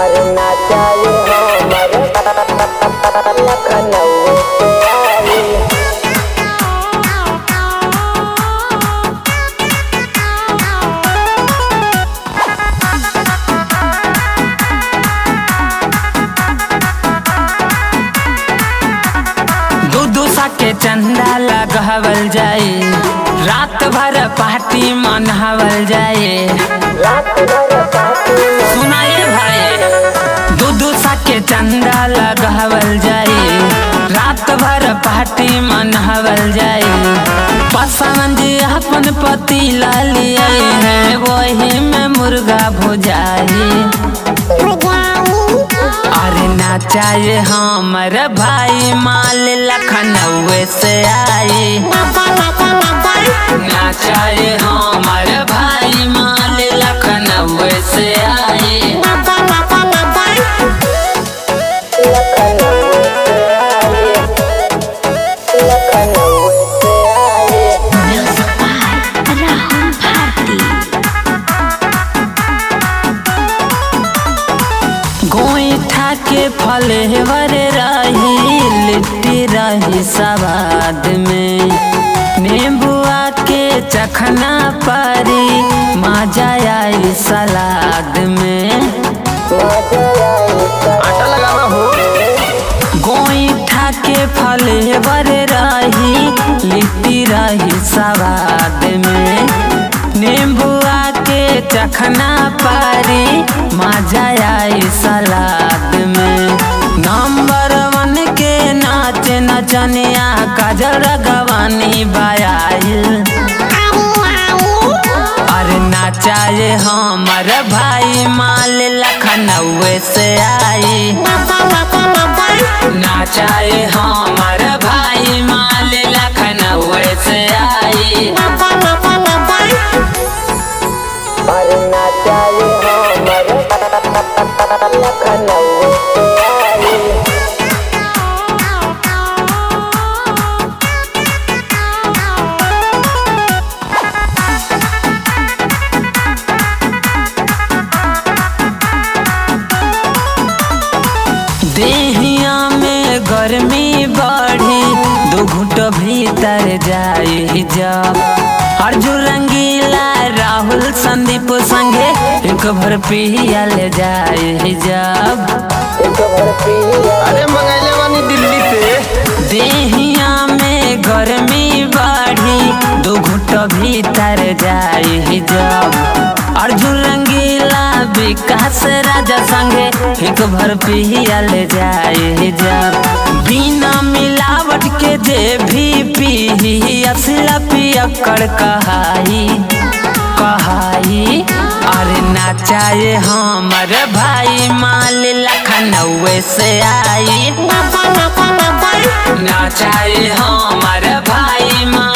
अरे नाचाई हमर लखनऊ से आई। दू के चंदा लगावल जाए, रात भर पार्टी मनावल जाए। सुनाइए भाई, दू के चंदा लगावल जाए, रात भर पार्टी मनावल जाए। पसंद अपन पति लालिए है, वही में मुर्गा भुजाई। अरे नाचाए हमर भाई माल लखनऊ से आई। नाचाए हमर भाई माल लखनऊ से आई। गोईठा के फलेवर रही, लिट्टी रही सवाद में। नींबुआ के चखना परी, मजा आई सलाद में। आटा लगावा हो। गोईठा के फलेवर रही, लिट्टी रही सवाद में। नींबुआ के चखना पारी, मजा आई सलाद में। नंबर 1 के नाच नचनिया काजल रगवानी बायाइल। अरे नाचाए हमर भाई माल लखनऊ से आई। नाचाए हमर भाई माल लखनऊ से आई। अरे नाचाई हमर लखनऊ से आई। देहिया में गर्मी बढ़ी, दो घुट भीतर जाए जब। अर्जुन रंगीला राहुल संदीप संगे एक भर पियल जाए जब। अरे मंगैले वानी दिल्ली से। देहिया में गर्मी बढ़ी, दो घुट भीतर जाए जब। अर्जुन रंगीला विकास राजा संगे एक भर पियल जाए जब। बिना मिलावट के जे भी पी, असला पियक्कड़ कहाई। अरे नाचाए हमर भाई माल लखनऊ से आई। नाचाए हमर भाई माल